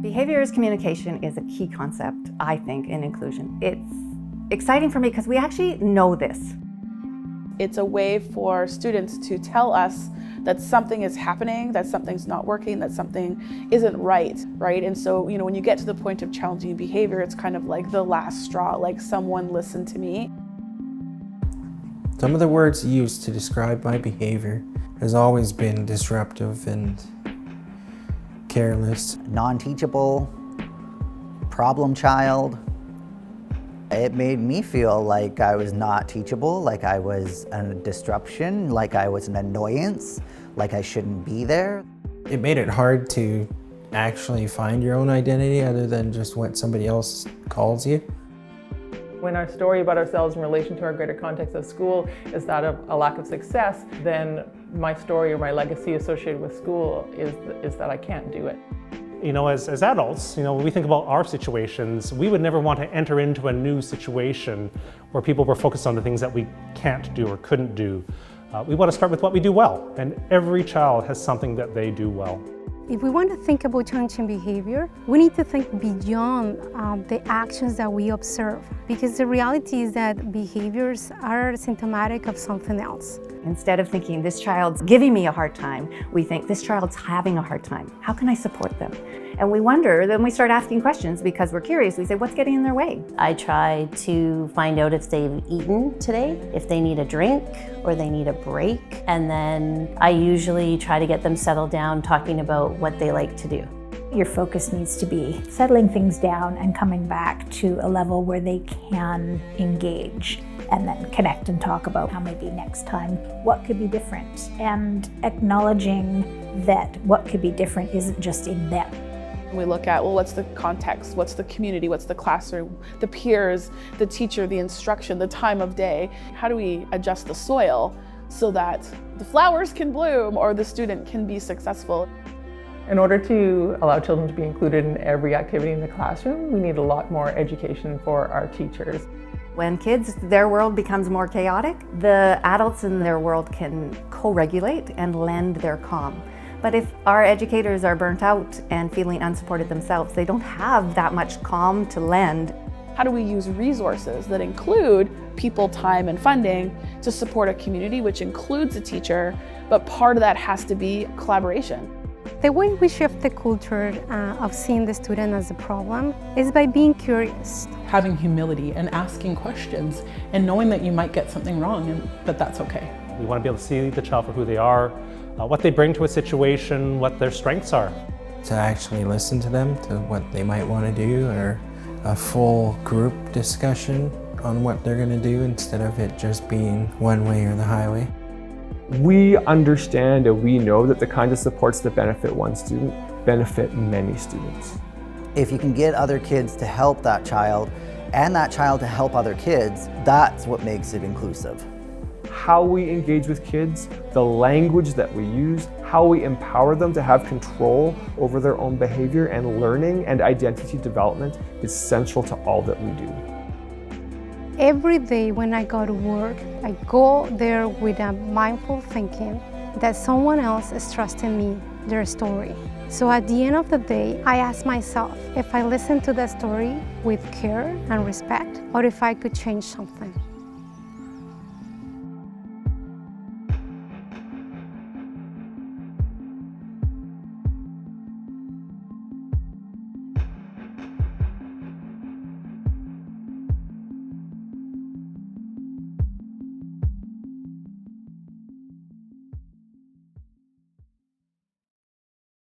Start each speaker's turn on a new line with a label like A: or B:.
A: Behavior as communication is a key concept, I think, in inclusion. It's exciting for me because we actually know this.
B: It's a way for students to tell us that something is happening, that something's not working, that something isn't right? And so, when you get to the point of challenging behavior, it's kind of like the last straw, like someone listened to me.
C: Some of the words used to describe my behavior has always been disruptive and careless.
D: Non-teachable, problem child. It made me feel like I was not teachable, like I was a disruption, like I was an annoyance, like I shouldn't be there.
C: It made it hard to actually find your own identity other than just what somebody else calls you.
E: When our story about ourselves in relation to our greater context of school is that of a lack of success, then my story or my legacy associated with school is that I can't do it.
F: As adults, when we think about our situations, we would never want to enter into a new situation where people were focused on the things that we can't do or couldn't do. We want to start with what we do well, and every child has something that they do well.
G: If we want to think about challenging behavior, we need to think beyond the actions that we observe, because the reality is that behaviors are symptomatic of something else.
A: Instead of thinking this child's giving me a hard time, we think this child's having a hard time. How can I support them? And we wonder, then we start asking questions because we're curious. We say, what's getting in their way?
H: I try to find out if they've eaten today, if they need a drink or they need a break. And then I usually try to get them settled down talking about what they like to do.
I: Your focus needs to be settling things down and coming back to a level where they can engage and then connect and talk about how maybe next time what could be different, and acknowledging that what could be different isn't just in them.
B: We look at, what's the context, what's the community, what's the classroom, the peers, the teacher, the instruction, the time of day. How do we adjust the soil so that the flowers can bloom or the student can be successful?
E: In order to allow children to be included in every activity in the classroom, we need a lot more education for our teachers.
A: When kids, their world becomes more chaotic, the adults in their world can co-regulate and lend their calm. But if our educators are burnt out and feeling unsupported themselves, they don't have that much calm to lend.
B: How do we use resources that include people, time, and funding to support a community, which includes a teacher, but part of that has to be collaboration?
G: The way we shift the culture of seeing the student as a problem is by being curious.
J: Having humility and asking questions and knowing that you might get something wrong, but that's okay.
F: We want to be able to see the child for who they are, what they bring to a situation, what their strengths are.
C: To actually listen to them, to what they might want to do, or a full group discussion on what they're going to do instead of it just being one way or the highway.
K: We understand and we know that the kinds of supports that benefit one student benefit many students.
D: If you can get other kids to help that child and that child to help other kids, that's what makes it inclusive.
K: How we engage with kids, the language that we use, how we empower them to have control over their own behavior and learning and identity development is central to all that we do.
G: Every day when I go to work, I go there with a mindful thinking that someone else is trusting me, their story. So at the end of the day, I ask myself if I listen to the story with care and respect, or if I could change something.